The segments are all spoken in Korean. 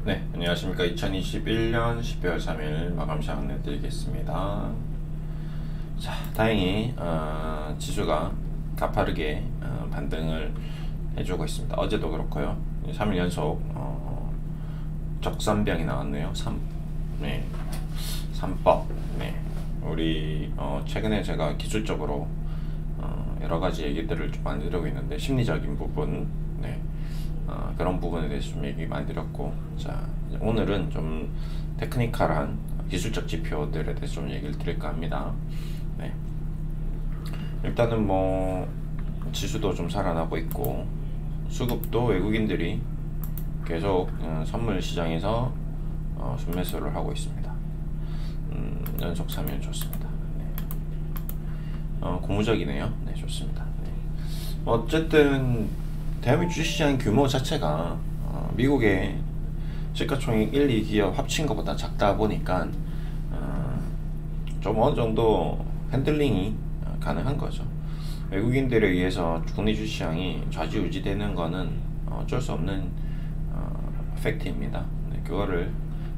네, 안녕하십니까. 2021년 12월 3일 마감 시황 내드리겠습니다. 자, 다행히 지수가 가파르게 반등을 해주고 있습니다. 어제도 그렇고요. 3일 연속 적산병이 나왔네요. 3법. 네, 우리 최근에 제가 기술적으로 여러 가지 얘기들을 좀 많이 드리고 있는데 심리적인 부분, 네, 그런 부분에 대해서 좀 얘기 많이 드렸고, 자, 오늘은 좀 테크니컬한 기술적 지표들에 대해서 좀 얘기를 드릴까 합니다. 네, 일단은 뭐 지수도 좀 살아나고 있고, 수급도 외국인들이 계속 선물 시장에서 순매수를 하고 있습니다. 연속 3일 좋습니다. 네. 고무적이네요. 네, 좋습니다. 네. 어쨌든 대한민국 주식시장 규모 자체가 미국의 시가총액 1, 2기업 합친 것보다 작다 보니까 좀 어느 정도 핸들링이 가능한 거죠. 외국인들에 의해서 국내 주식시장이 좌지우지 되는 거는 어쩔 수 없는 팩트입니다. 네, 그거를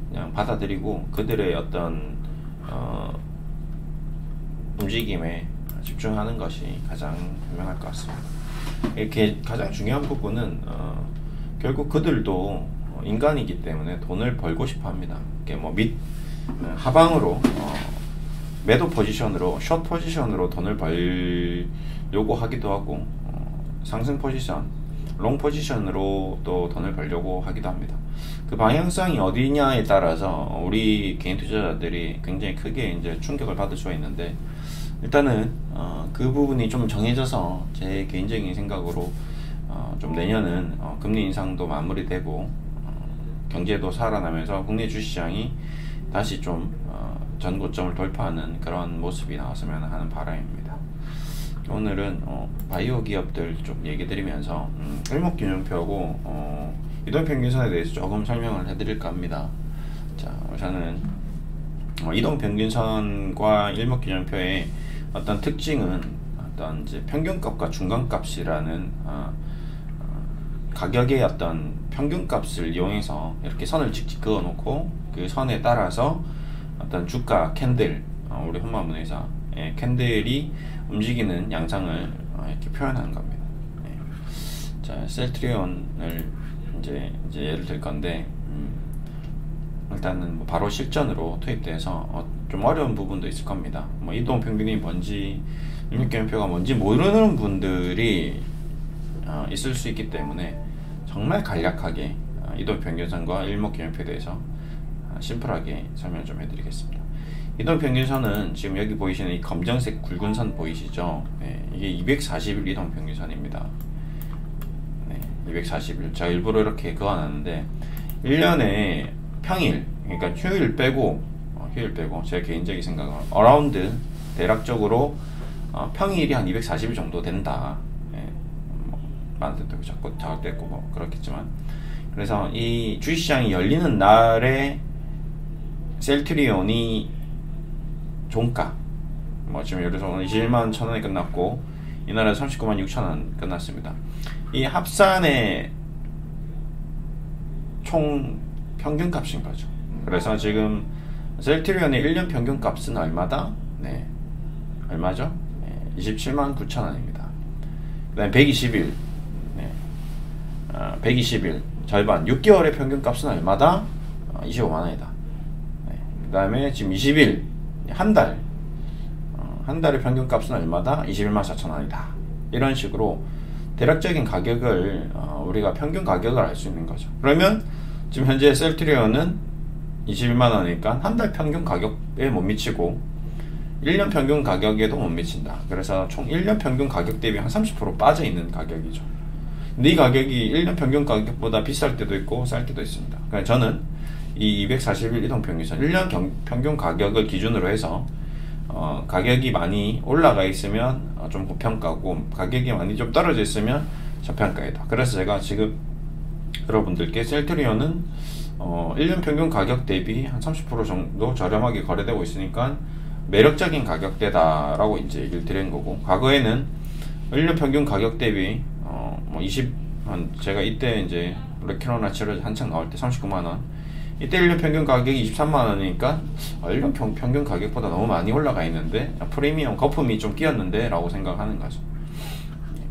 그냥 받아들이고 그들의 어떤 움직임에 집중하는 것이 가장 현명할 것 같습니다. 이렇게 가장 중요한 부분은 결국 그들도 인간이기 때문에 돈을 벌고 싶어 합니다. 이게 뭐 하방으로 매도 포지션으로 숏 포지션으로 돈을 벌려고 하기도 하고 상승 포지션 롱 포지션으로 또 돈을 벌려고 하기도 합니다. 그 방향성이 어디냐에 따라서 우리 개인 투자자들이 굉장히 크게 이제 충격을 받을 수가 있는데, 일단은 그 부분이 좀 정해져서 제 개인적인 생각으로 좀 내년은 금리 인상도 마무리되고 경제도 살아나면서 국내 주식시장이 다시 좀 전고점을 돌파하는 그런 모습이 나왔으면 하는 바람입니다. 오늘은 바이오 기업들 좀 얘기 드리면서 일목균형표하고 이동평균선에 대해서 조금 설명을 해드릴까 합니다. 자, 우선은 이동평균선과 일목균형표의 어떤 특징은 어떤 이제 평균값과 중간값이라는 가격의 어떤 평균값을 이용해서 이렇게 선을 직직 그어 놓고 그 선에 따라서 어떤 주가 캔들, 우리 홈마문회사 캔들이 움직이는 양상을 이렇게 표현하는 겁니다. 네. 자, 셀트리온을 이제 예를 들 건데, 일단은 뭐 바로 실전으로 투입돼서 좀 어려운 부분도 있을 겁니다. 뭐 이동평균이 뭔지 일목균형표가 뭔지 모르는 분들이 있을 수 있기 때문에 정말 간략하게 이동평균선과 일목균형표에 대해서 심플하게 설명 좀 해드리겠습니다. 이동평균선은 지금 여기 보이시는 이 검정색 굵은 선 보이시죠? 네, 이게 240일 이동평균선입니다. 네, 240일. 제가 일부러 이렇게 그어놨는데 1년에 평일, 그러니까 휴일 빼고 제 개인적인 생각은 어라운드 대략적으로 평일이 한 240일 정도 된다. 네, 뭐 많은 때도 있고 작을 때 있고 뭐 그렇겠지만, 그래서 이 주식시장이 열리는 날에 셀트리온이 종가, 뭐 지금 예를 들어서 오늘 21만 1,000원에 끝났고 이날은 39만 6천원 끝났습니다. 이 합산의 총 평균값인 거죠. 그래서 지금 셀트리온의 1년 평균값은 얼마다? 네, 얼마죠? 네, 27만 9천원입니다. 그 다음에 120일, 네, 120일 절반 6개월의 평균값은 얼마다? 25만원이다. 네, 그 다음에 지금 20일 한 달의 평균값은 얼마다? 21만 4천원이다. 이런 식으로 대략적인 가격을 우리가 평균 가격을 알 수 있는 거죠. 그러면 지금 현재 셀트리온은 21만원이니까 한 달 평균 가격에 못 미치고 1년 평균 가격에도 못 미친다. 그래서 총 1년 평균 가격 대비 한 30% 빠져 있는 가격이죠. 근데 이 가격이 1년 평균 가격보다 비쌀 때도 있고 쌀 때도 있습니다. 그러니까 저는 이 240일 이동평균선 1년 평균 가격을 기준으로 해서 가격이 많이 올라가 있으면 좀 고평가고 가격이 많이 좀 떨어져 있으면 저평가이다. 그래서 제가 지금 여러분들께 셀트리온은 1년 평균 가격 대비 한 30% 정도 저렴하게 거래되고 있으니까 매력적인 가격대다 라고 이제 얘기를 드린 거고, 과거에는 1년 평균 가격 대비 뭐 제가 이때 이제 레퀴노나 치료제 한창 나올 때 39만원. 이때 1년 평균 가격이 23만원이니까 1년 평균 가격보다 너무 많이 올라가 있는데 프리미엄 거품이 좀 끼었는데 라고 생각하는 거죠.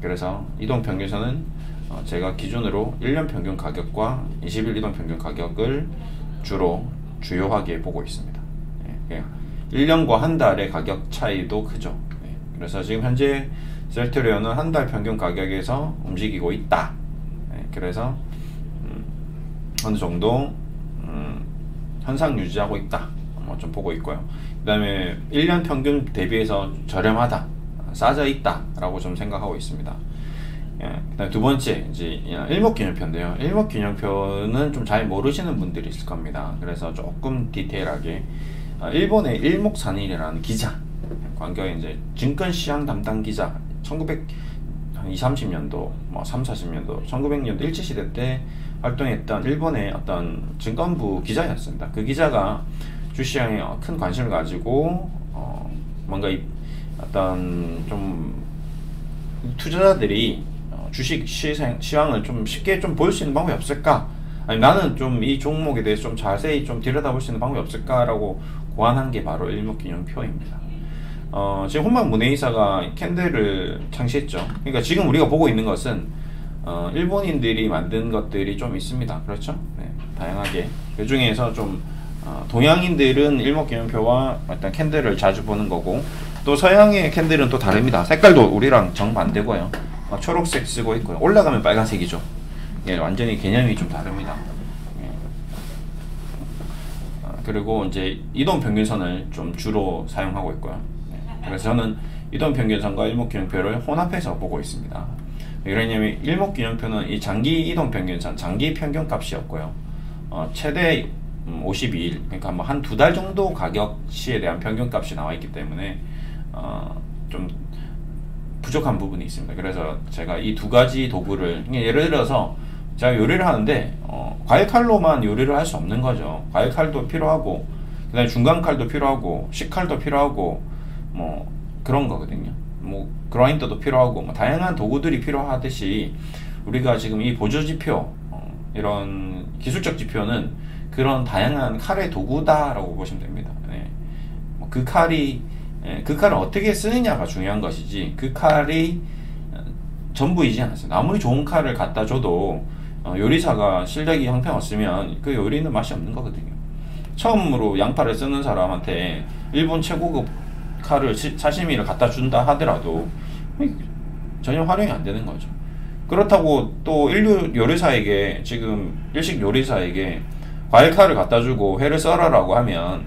그래서 이동 평균선은 제가 기준으로 1년 평균 가격과 20일 이동 평균 가격을 주요하게 보고 있습니다. 1년과 한 달의 가격 차이도 크죠. 그래서 지금 현재 셀트리온은 한 달 평균 가격에서 움직이고 있다. 그래서 어느 정도 현상 유지하고 있다. 좀 보고 있고요. 그 다음에 1년 평균 대비해서 저렴하다, 싸져 있다 라고 좀 생각하고 있습니다. 그 다음에 두 번째 이제 일목균형표인데요. 일목균형표는 좀 잘 모르시는 분들이 있을 겁니다. 그래서 조금 디테일하게 일본의 일목산일이라는 기자, 관계에 이제 증권시장 담당 기자, 1930년도, 뭐 30-40년도, 1900년도 일제시대 때 활동했던 일본의 어떤 증권부 기자였습니다. 그 기자가 주시장에 큰 관심을 가지고 뭔가 어떤 좀 투자자들이 주식 시황을 좀 쉽게 좀 볼 수 있는 방법이 없을까? 아니 나는 좀 이 종목에 대해서 좀 자세히 좀 들여다볼 수 있는 방법이 없을까라고 고안한 게 바로 일목균형표입니다. 지금 혼만 문해이사가 캔들을 창시했죠. 그러니까 지금 우리가 보고 있는 것은 일본인들이 만든 것들이 좀 있습니다. 그렇죠? 네, 다양하게. 그 중에서 좀 동양인들은 일목균형표와 어떤 캔들을 자주 보는 거고, 또 서양의 캔들은 또 다릅니다. 색깔도 우리랑 정반대고요. 초록색 쓰고 있고요. 올라가면 빨간색이죠. 예, 완전히 개념이 좀 다릅니다. 예. 그리고 이제 이동평균선을 좀 주로 사용하고 있고요. 그래서 저는 이동평균선과 일목균형표를 혼합해서 보고 있습니다. 왜냐면 일목균형표는 이 장기 이동평균선, 장기 평균값이었고요. 최대 52일, 그러니까 뭐 한 2달 정도 가격시에 대한 평균값이 나와 있기 때문에 좀 부족한 부분이 있습니다. 그래서 제가 이 두 가지 도구를, 예를 들어서 제가 요리를 하는데 과일칼로만 요리를 할 수 없는 거죠. 과일칼도 필요하고, 그 다음에 중간칼도 필요하고, 식칼도 필요하고, 뭐 그런 거거든요. 뭐 그라인더도 필요하고, 뭐 다양한 도구들이 필요하듯이 우리가 지금 이 보조지표, 이런 기술적 지표는 그런 다양한 칼의 도구다라고 보시면 됩니다. 네. 그 칼을 어떻게 쓰느냐가 중요한 것이지, 그 칼이 전부이지 않습니다. 아무리 좋은 칼을 갖다 줘도 요리사가 실력이 형편없으면 그 요리는 맛이 없는 거거든요. 처음으로 양파를 쓰는 사람한테 일본 최고급 칼을, 사시미를 갖다 준다 하더라도 전혀 활용이 안 되는 거죠. 그렇다고 또 인류 요리사에게, 지금 일식 요리사에게 과일칼을 갖다 주고 회를 썰어라고 하면,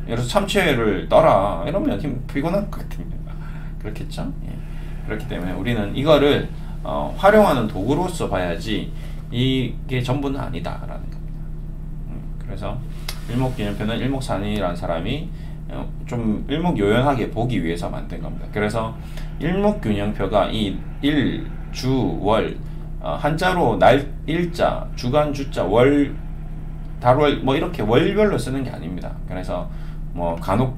예를 들어서 참치회를 떠라 이러면 피곤할 것 같습니다. 그렇겠죠? 예. 그렇기 때문에 우리는 이거를 활용하는 도구로서 봐야지 이게 전부는 아니다라는 겁니다. 그래서 일목균형표는 일목산이라는 사람이 좀 일목요연하게 보기 위해서 만든 겁니다. 그래서 일목균형표가 이 일, 주, 월, 한자로 날, 일자, 주간, 주자, 월, 달월, 뭐 이렇게 월별로 쓰는 게 아닙니다. 그래서 뭐 간혹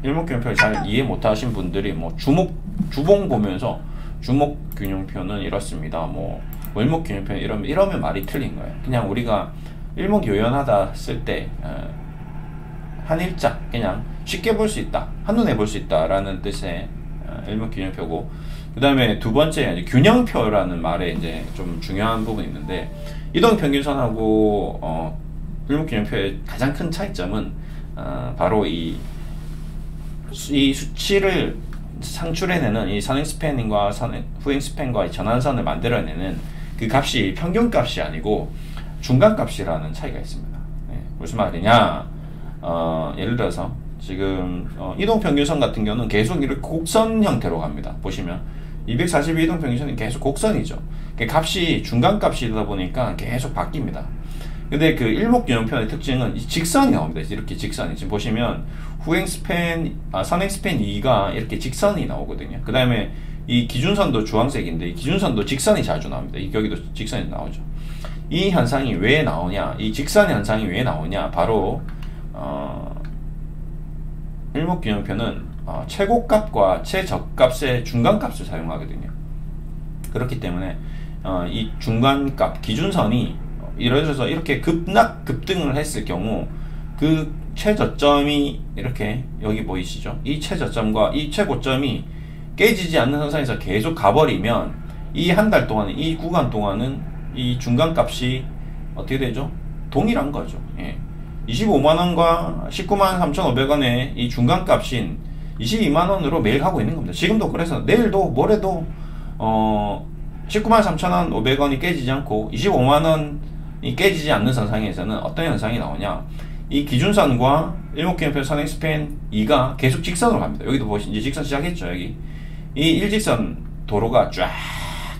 일목균형표를 잘 이해 못하신 분들이 뭐 주봉 보면서 주목균형표는 이렇습니다, 뭐 월목균형표는 이러면 말이 틀린 거예요. 그냥 우리가 일목요연하다 쓸 때 한 일자, 그냥 쉽게 볼 수 있다, 한눈에 볼 수 있다라는 뜻의 일목균형표고, 그 다음에 두 번째 균형표라는 말에 이제 좀 중요한 부분이 있는데, 이동평균선하고 일목균형표의 가장 큰 차이점은 바로 이 수치를 상출해내는 이 선행스팬과 후행스팬과 전환선을 만들어내는 그 값이 평균값이 아니고 중간값이라는 차이가 있습니다. 네, 무슨 말이냐? 예를 들어서 지금 이동평균선 같은 경우는 계속 이렇게 곡선 형태로 갑니다. 보시면 242 이동평균선이 계속 곡선이죠. 값이 중간값이다 보니까 계속 바뀝니다. 근데 그 일목균형표의 특징은 이 직선이 나옵니다. 이렇게 직선이. 지금 보시면 선행스팬 2가 이렇게 직선이 나오거든요. 그 다음에 이 기준선도 주황색인데, 이 기준선도 직선이 자주 나옵니다. 여기도 직선이 나오죠. 이 현상이 왜 나오냐? 이 직선 현상이 왜 나오냐? 바로 일목균형표는 최고값과 최저값의 중간값을 사용하거든요. 그렇기 때문에 이 중간값, 기준선이 이래서 이렇게 급등을 했을 경우 그 최저점이 이렇게 여기 보이시죠? 이 최저점과 이 최고점이 깨지지 않는 선상에서 계속 가버리면 이 한 달 동안, 이 구간 동안은 이 중간값이 어떻게 되죠? 동일한 거죠. 예. 25만원과 193,500원의 이 중간값인 22만원으로 매일 가고 있는 겁니다. 지금도 그래서 내일도 모레도 193,500원이 깨지지 않고 25만원이 깨지지 않는 선상에서는 어떤 현상이 나오냐, 이 기준선과 일목균형표 선행스팬 2가 계속 직선으로 갑니다. 여기도 보시면 이제 직선 시작했죠. 여기 이 일직선 도로가 쫙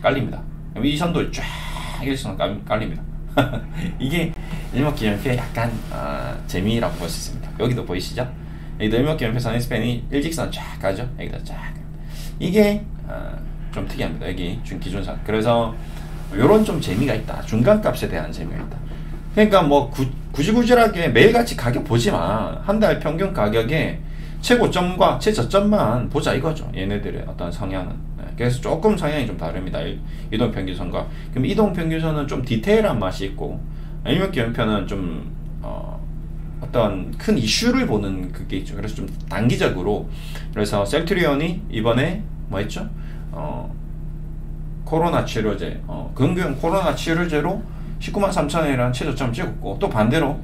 깔립니다. 이 선도 쫙 일직선 깔립니다. 이게 일목균형표의 약간 재미라고 볼 수 있습니다. 여기도 보이시죠? 여기도 일목균형표 선행스팬이 일직선 쫙 가죠. 여기도 쫙. 이게 좀 특이합니다. 여기 기준선. 그래서 요런 좀 재미가 있다. 중간값에 대한 재미가 있다. 그러니까 뭐 구질구질하게 매일같이 가격 보지만 한 달 평균 가격의 최고점과 최저점만 보자 이거죠. 얘네들의 어떤 성향은. 그래서 조금 성향이 좀 다릅니다. 이동평균선과. 그럼 이동평균선은 좀 디테일한 맛이 있고, 일목균형표는 좀 어떤 큰 이슈를 보는 그게 있죠. 그래서 좀 단기적으로. 그래서 셀트리온이 이번에 뭐 했죠? 코로나 치료제, 근경 코로나 치료제로 193,000원이라는 최저점을 찍었고, 또 반대로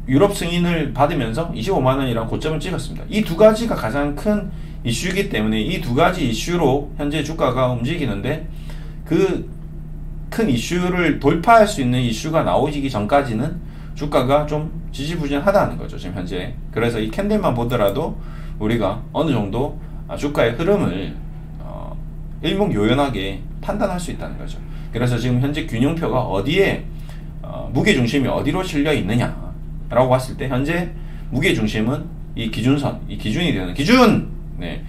유럽 승인을 받으면서 25만원이라는 고점을 찍었습니다. 이 두 가지가 가장 큰 이슈이기 때문에 이 두 가지 이슈로 현재 주가가 움직이는데, 그 큰 이슈를 돌파할 수 있는 이슈가 나오기 전까지는 주가가 좀 지지부진하다는 거죠, 지금 현재. 그래서 이 캔들만 보더라도 우리가 어느 정도 주가의 흐름을 일목요연하게 판단할 수 있다는 거죠. 그래서 지금 현재 균형표가 어디에 무게중심이 어디로 실려 있느냐 라고 봤을 때, 현재 무게중심은 이 기준선, 이 기준이 되는 기준! 네.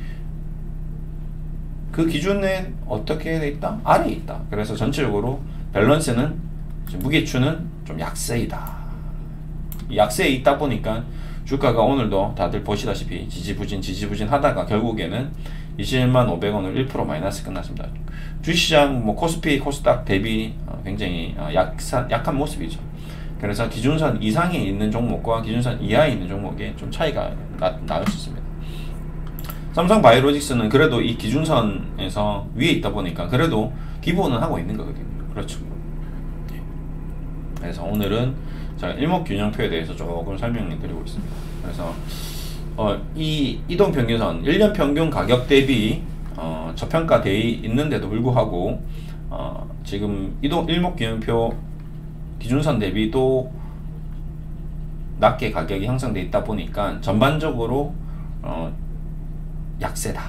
그 기준에 어떻게 돼 있다? 아래에 있다. 그래서 전체적으로 밸런스는, 무게추는 좀 약세이다. 약세에 있다 보니까 주가가 오늘도 다들 보시다시피 지지부진 하다가 결국에는 21만 500원을 1% 마이너스 끝났습니다. 주식시장 뭐 코스피, 코스닥 대비 굉장히 약한 모습이죠. 그래서 기준선 이상에 있는 종목과 기준선 이하에 있는 종목에 좀 차이가 나올 수 있습니다. 삼성바이오로직스는 그래도 이 기준선에서 위에 있다 보니까 그래도 기본은 하고 있는 거거든요. 그렇죠. 그래서 오늘은 제가 일목균형표에 대해서 조금 설명해 드리고 있습니다. 그래서 이 이동평균선 1년 평균 가격 대비 저평가되어 있는데도 불구하고 지금 일목균형표 기준선 대비 또 낮게 가격이 형성되어 있다 보니까 전반적으로 약세다.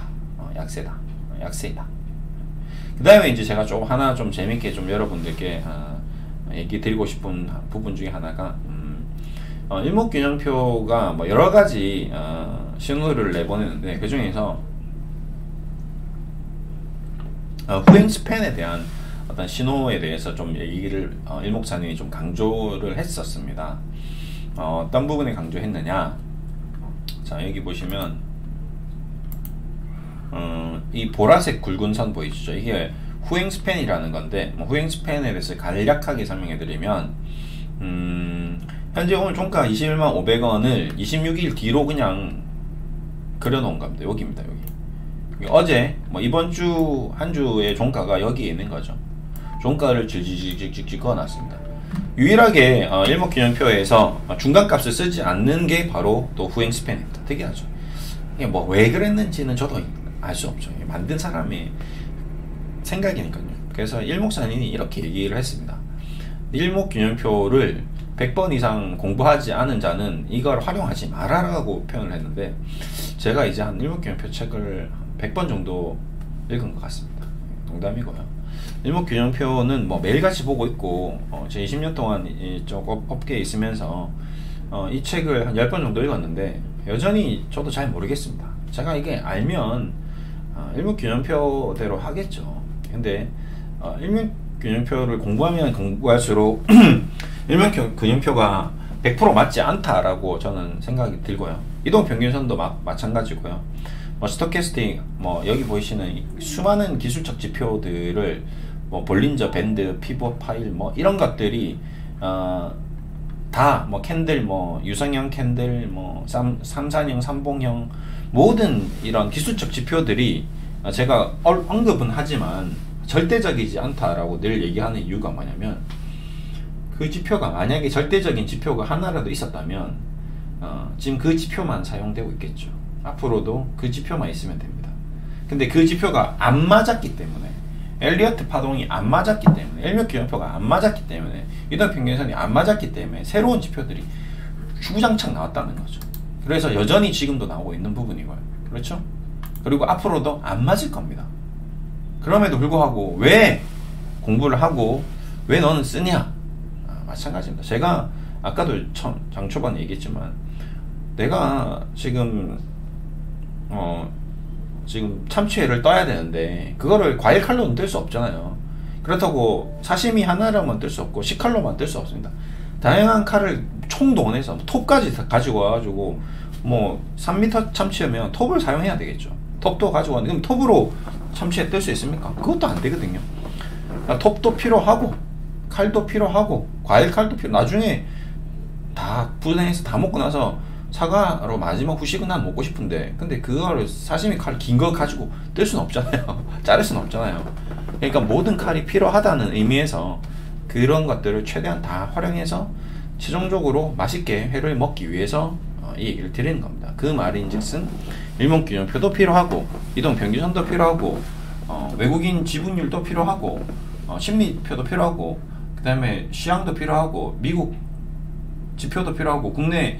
그 다음에 이제 제가 좀 하나 좀 재밌게 좀 여러분들께 얘기 드리고 싶은 부분 중에 하나가 일목균형표가 뭐 여러 가지 신호를 내보내는데, 그 중에서 후행 스팬에 대한 어떤 신호에 대해서 좀 얘기를 일목사님이 좀 강조를 했었습니다. 어떤 부분에 강조했느냐? 자, 여기 보시면 이 보라색 굵은 선 보이시죠? 이게 후행 스팬이라는 건데, 후행 스팬에 대해서 간략하게 설명해 드리면, 현재 오늘 종가 21만 500원을 26일 뒤로 그냥 그려놓은 겁니다. 여기입니다. 여기 어제 뭐 이번 주 한 주의 종가가 여기에 있는 거죠. 종가를 질질질질 그어놨습니다. 유일하게 일목균형표에서 중간값을 쓰지 않는 게 바로 또 후행 스팬입니다. 특이하죠. 이게 뭐 왜 그랬는지는 저도 알 수 없죠. 만든 사람의 생각이니까요. 그래서 일목사님이 이렇게 얘기를 했습니다. 일목균형표를 100번 이상 공부하지 않은 자는 이걸 활용하지 말아라고 표현을 했는데, 제가 이제 한 일목균형표 책을 100번 정도 읽은 것 같습니다. 농담이고요. 일목균형표는 뭐 매일같이 보고 있고, 제 20년 동안 이쪽 업계에 있으면서 이 책을 한 10번 정도 읽었는데 여전히 저도 잘 모르겠습니다. 제가 이게 알면 일목균형표대로 하겠죠. 근데 일목균형표를 공부하면 공부할수록 일목균형표가 100% 맞지 않다라고 저는 생각이 들고요. 이동평균선도 마찬가지고요. 스토캐스틱 여기 보이시는 수많은 기술적 지표들을 뭐 볼린저 밴드, 피벗 파일 뭐 이런 것들이 다 뭐 캔들, 뭐 유성형 캔들, 뭐 삼산형, 삼봉형 모든 이런 기술적 지표들이 제가 언급은 하지만 절대적이지 않다라고 늘 얘기하는 이유가 뭐냐면, 그 지표가 만약에 절대적인 지표가 하나라도 있었다면 지금 그 지표만 사용되고 있겠죠. 앞으로도 그 지표만 있으면 됩니다. 근데 그 지표가 안 맞았기 때문에, 엘리어트 파동이 안 맞았기 때문에, 일명 기준표가 안 맞았기 때문에, 이동 평균선이 안 맞았기 때문에 새로운 지표들이 주구장창 나왔다는 거죠. 그래서 여전히 지금도 나오고 있는 부분이고요. 그렇죠? 그리고 앞으로도 안 맞을 겁니다. 그럼에도 불구하고 왜 공부를 하고 왜 너는 쓰냐? 마찬가지입니다. 제가 아까도 장 초반에 얘기했지만, 내가 지금 참치회를 떠야 되는데 그거를 과일 칼로는 뜰 수 없잖아요. 그렇다고 사시미 하나로만 뜰 수 없고 시칼로만 뜰 수 없습니다. 다양한 칼을 총동원해서 톱까지 가지고 와가지고, 뭐 3m 참치회면 톱을 사용해야 되겠죠. 톱도 가지고 왔는데, 그럼 톱으로 참치회 뜰 수 있습니까? 그것도 안 되거든요. 톱도 필요하고 칼도 필요하고 과일 칼도 나중에 다 분해해서 다 먹고 나서 사과로 마지막 후식은 난 먹고 싶은데, 근데 그거를 사시미 칼 긴 거 가지고 뜰 수는 없잖아요. 자를 수는 없잖아요. 그러니까 모든 칼이 필요하다는 의미에서 그런 것들을 최대한 다 활용해서 최종적으로 맛있게 회를 먹기 위해서 이 얘기를 드리는 겁니다. 그 말인즉슨 일목균형표도 필요하고, 이동평균선도 필요하고, 외국인 지분율도 필요하고, 심리표도 필요하고, 그 다음에 시향도 필요하고, 미국 지표도 필요하고, 국내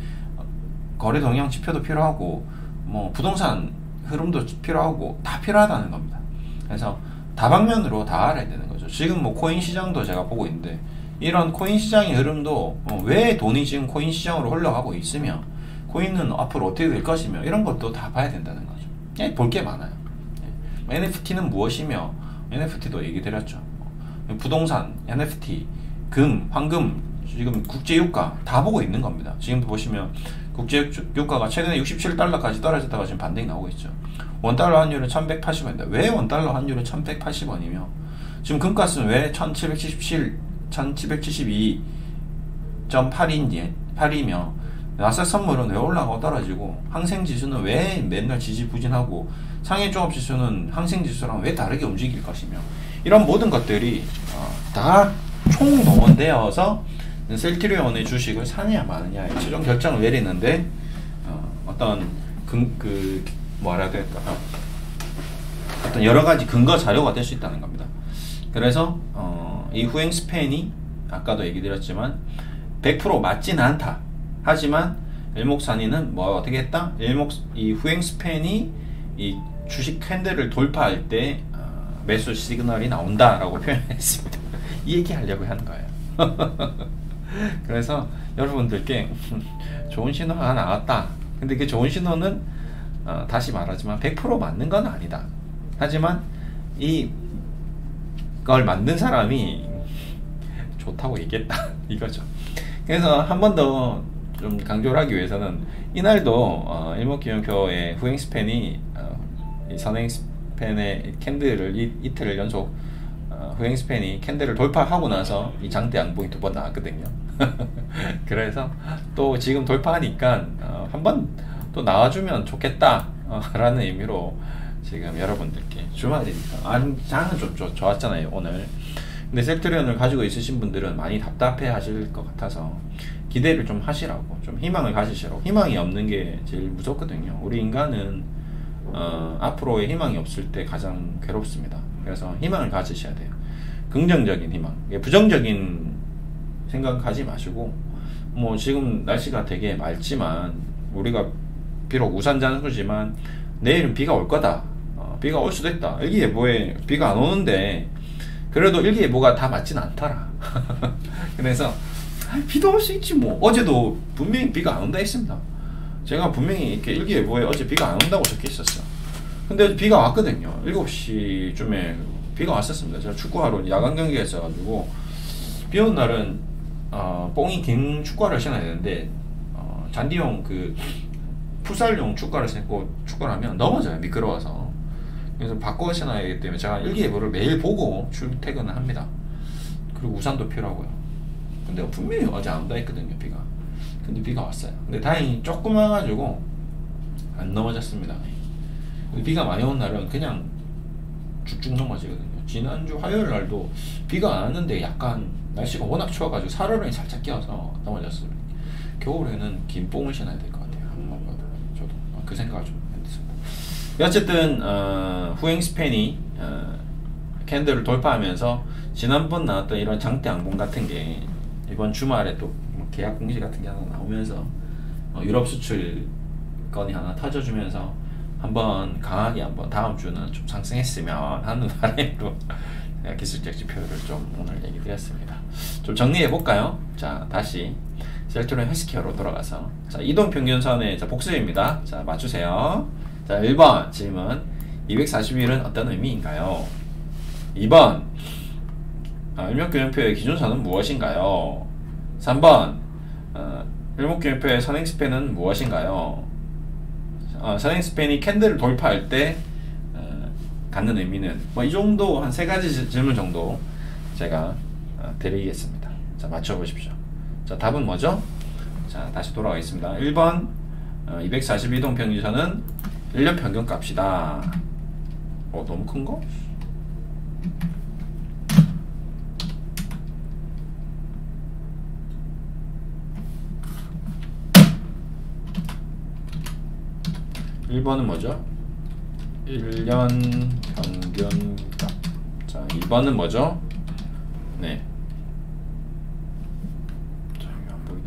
거래 동향 지표도 필요하고, 뭐 부동산 흐름도 필요하고, 다 필요하다는 겁니다. 그래서 다방면으로 다 알아야 되는 거죠. 지금 뭐 코인 시장도 제가 보고 있는데, 이런 코인 시장의 흐름도 왜 돈이 지금 코인 시장으로 흘러가고 있으며, 코인은 앞으로 어떻게 될 것이며, 이런 것도 다 봐야 된다는 거죠. 볼 게 많아요. NFT는 무엇이며, NFT도 얘기 드렸죠. 부동산, NFT, 금, 황금, 지금 국제유가 다 보고 있는 겁니다. 지금도 보시면 국제유가가 최근에 67달러까지 떨어졌다가 지금 반등이 나오고 있죠. 원달러 환율은 1180원인데 왜 원달러 환율은 1180원이며 지금 금값은 왜 1772.8이며 나스닥 선물은 왜 올라가고 떨어지고, 항생지수는 왜 맨날 지지부진하고, 상해종합지수는 항생지수랑 왜 다르게 움직일 것이며, 이런 모든 것들이 다 총동원되어서 셀트리온의 주식을 사느냐 마느냐의 최종 결정을 내리는데 어떤 뭐라 해야 될까, 어떤 여러 가지 근거 자료가 될 수 있다는 겁니다. 그래서 이 후행 스팬이 아까도 얘기 드렸지만 100% 맞지는 않다. 하지만 일목산인은 뭐 어떻게 했다? 이 후행 스팬이 이 주식 캔들을 돌파할 때 매수 시그널이 나온다라고 표현했습니다. 이 얘기 하려고 하는 거예요. 그래서 여러분들께 좋은 신호가 나왔다. 근데 그 좋은 신호는 다시 말하지만 100% 맞는 건 아니다. 하지만 이걸 만든 사람이 좋다고 얘기했다 이거죠. 그래서 한 번 더 좀 강조를 하기 위해서는, 이날도 일목균형표의 후행 스팬이 선행 스팬의 캔들을 이틀을 연속 후행 스팬이 캔들을 돌파하고 나서 이 장대 양봉이 2번 나왔거든요. 그래서 또 지금 돌파하니까 한 번 또 나와주면 좋겠다 라는 의미로 지금 여러분들께 주말이니까 장은 좀 좋았잖아요 오늘. 근데 셀트리온을 가지고 있으신 분들은 많이 답답해 하실 것 같아서 기대를 좀 하시라고, 좀 희망을 가지시라고. 희망이 없는 게 제일 무섭거든요. 우리 인간은 앞으로의 희망이 없을 때 가장 괴롭습니다. 그래서 희망을 가지셔야 돼요. 긍정적인 희망. 부정적인 생각 가지 마시고, 뭐 지금 날씨가 되게 맑지만, 우리가 비록 우산 장수지만 내일은 비가 올 거다. 비가 올 수도 있다. 일기예보에 비가 안 오는데 그래도 일기예보가 다 맞진 않더라. 그래서 비도 올 수 있지 뭐. 어제도 분명히 비가 안 온다 했습니다. 제가 분명히 이렇게 일기예보에 어제 비가 안 온다고 적혀 있었어요. 근데 어제 비가 왔거든요. 7시쯤에 비가 왔었습니다. 제가 축구하러 야간 경기가 있어가지고, 비 오는 날은 뽕이 긴 축구화를 신어야 되는데 잔디용 풋살용 축구화를 신고 축구를 하면 넘어져요. 미끄러워서. 그래서 바꿔 신어야 하기 때문에 제가 일기예보를 매일 보고 출퇴근을 합니다. 그리고 우산도 필요하고요. 근데 분명히 어제 안 온다 했거든요, 비가. 근데 비가 왔어요. 근데 다행히 조금 와가지고 안 넘어졌습니다. 근데 비가 많이 온 날은 그냥 쭉쭉 넘어지거든요. 지난주 화요일 날도 비가 안 왔는데 약간 날씨가 워낙 추워가지고 살얼음이 살짝 끼어서 넘어졌어요. 겨울에는 긴 뽕을 신어야 될 것 같아요. 한번 봐도 저도 그 생각을 좀 했습니다. 어쨌든 후행 스팬이 캔들을 돌파하면서 지난번 나왔던 이런 장대 항공 같은 게 이번 주말에 또 계약 공시 같은 게 하나 나오면서 유럽 수출 건이 하나 터져주면서 한번 강하게 한번 다음 주는 좀 상승했으면 하는 바람으로 기술적 지표를 좀 오늘 얘기 드렸습니다. 좀 정리해 볼까요? 자, 다시 셀트리온 헬스케어로 돌아가서 자, 이동평균선의 복수입니다. 자, 맞추세요. 자, 1번 질문 241은 어떤 의미인가요? 2번 일목균형표의 기준선은 무엇인가요? 3번 일목균형표의 선행스팬은 무엇인가요? 선행스팬이 캔들을 돌파할 때 갖는 의미는 뭐 이 정도 한 3가지 질문 정도 제가 드리겠습니다. 자, 맞춰보십시오. 자, 답은 뭐죠? 자, 다시 돌아가겠습니다. 1번 242동 평균선은 1년 평균값이다. 너무 큰거? (1번은) 뭐죠? 1년 평균값. 자, 2번은 뭐죠? 네. 자, 이거 안 보이네.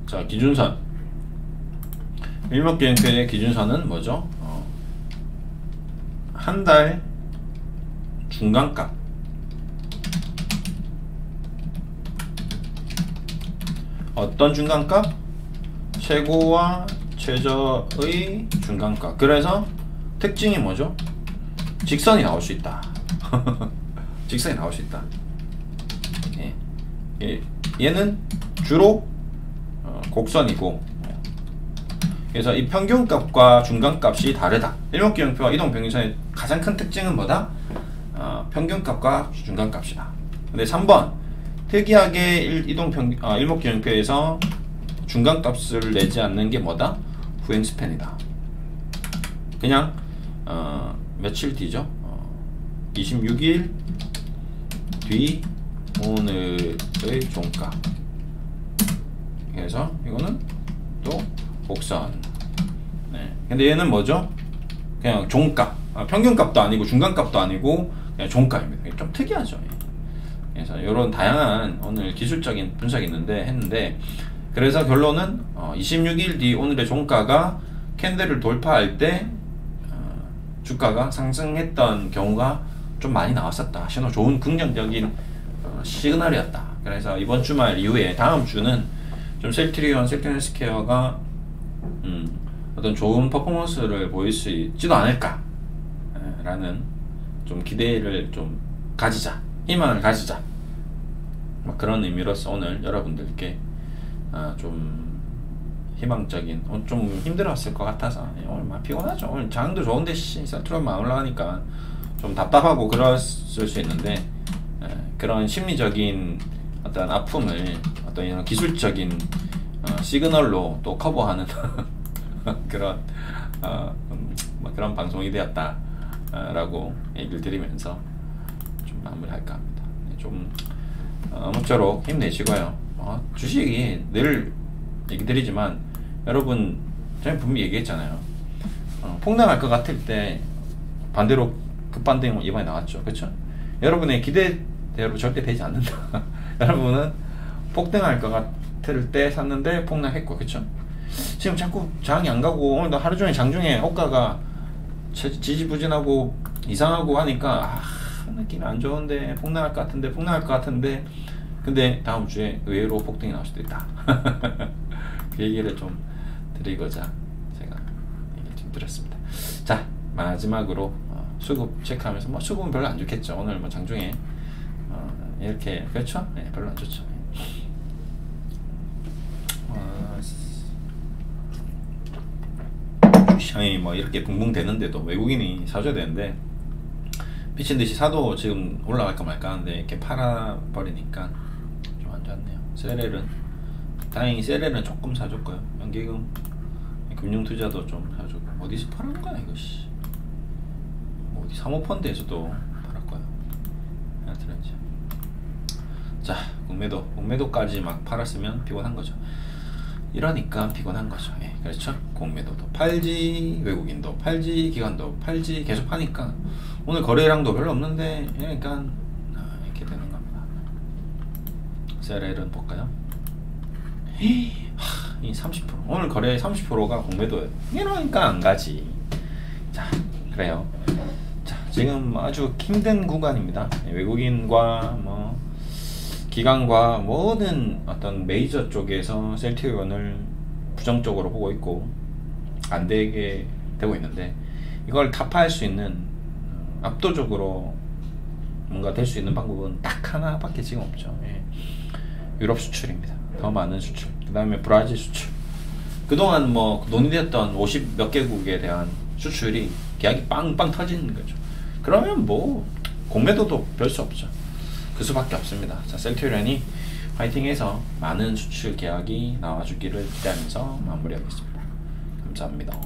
자, 기준선. 일목균형표의 기준선은 뭐죠? 한 달 중간값. 어떤 중간값? 최고와 최저의 중간값. 그래서 특징이 뭐죠? 직선이 나올 수 있다. 직선이 나올 수 있다. 얘는 주로 곡선이고, 그래서 이 평균값과 중간값이 다르다. 일목균형표와 이동평균선의 가장 큰 특징은 뭐다? 평균값과 중간값이다. 근데 3번 특이하게 일목균형표에서 중간값을 내지 않는 게 뭐다? 후행스팬이다. 그냥 며칠 뒤죠? 26일 뒤 오늘의 종가. 그래서 이거는 또 곡선. 네. 근데 얘는 뭐죠? 그냥 종가. 평균값도 아니고 중간값도 아니고 그냥 종가입니다. 좀 특이하죠. 그래서 이런 다양한 오늘 기술적인 분석이 했는데 그래서 결론은 26일 뒤 오늘의 종가가 캔들을 돌파할 때 주가가 상승했던 경우가 좀 많이 나왔었다. 좋은 긍정적인 시그널이었다. 그래서 이번 주말 이후에 다음 주는 좀 셀트리온 헬스케어가 어떤 좋은 퍼포먼스를 보일 수 있지도 않을까 라는 좀 기대를 좀 가지자, 희망을 가지자, 그런 의미로서 오늘 여러분들께 좀 희망적인, 좀 힘들었을 것 같아서 오늘 막 피곤하죠. 오늘 장도 좋은데 셀트리온만 올라가니까 좀 답답하고 그랬을 수 있는데 그런 심리적인 어떤 아픔을 어떤 이런 기술적인 시그널로 또 커버하는 그런 그런 방송이 되었다라고 얘기를 드리면서 좀 마무리할까 합니다. 좀 아무쪼록 힘내시고요. 주식이 늘 얘기 드리지만 여러분 저희 분명히 얘기했잖아요. 폭락할 것 같을 때 반대로 급반등 이번에 나왔죠. 그렇죠? 여러분의 기대대로 절대 되지 않는다. 여러분은 폭등할 것 같을 때 샀는데 폭락했고, 그쵸? 지금 자꾸 장이 안 가고 오늘도 하루 종일 장중에 호가가 지지부진하고 이상하고 하니까 느낌이 안 좋은데 폭락할 것 같은데 근데 다음 주에 의외로 폭등이 나올 수도 있다. 그 얘기를 좀 드리고자 제가 얘기를 좀 드렸습니다. 자, 마지막으로 수급 체크하면서 수급은 별로 안 좋겠죠. 오늘 장중에 이렇게, 그렇죠? 네, 별로 안 좋죠. 아니 뭐 이렇게 붕붕 되는데도 외국인이 사줘야 되는데 미친 듯이 사도 지금 올라갈까 말까 하는데 이렇게 팔아 버리니까 좀 안 좋네요. 셀렐은 다행히 셀렐은 조금 사줬고요. 연기금, 금융투자도 좀 사주고. 어디서 팔은 거야 이거 씨. 뭐 어디 사모펀드에서도 팔았고요. 하여튼 이제 자 공매도까지 막 팔았으면 피곤한 거죠. 이러니까 피곤한 거죠. 예, 그렇죠. 공매도도 팔지, 외국인도 팔지, 기관도 팔지, 계속 파니까 오늘 거래량도 별로 없는데 그러니까 이렇게 되는 겁니다. 셀렐은 볼까요? 이 30% 오늘 거래 30%가 공매도예요. 이러니까 안 가지. 자, 그래요. 자, 지금 아주 힘든 구간입니다. 외국인과 뭐 기관과 모든 어떤 메이저 쪽에서 셀트리온을 부정적으로 보고 있고 안 되게 되고 있는데 이걸 타파할 수 있는 압도적으로 뭔가 될 수 있는 방법은 딱 하나밖에 지금 없죠. 예. 유럽 수출입니다. 더 많은 수출. 그 다음에 브라질 수출. 그동안 뭐 논의됐던 50 몇 개국에 대한 수출이 계약이 빵빵 터지는 거죠. 그러면 뭐 공매도도 별 수 없죠. 그 수밖에 없습니다. 자, 셀트리온이 화이팅해서 많은 수출 계약이 나와주기를 기대하면서 마무리하겠습니다. 감사합니다.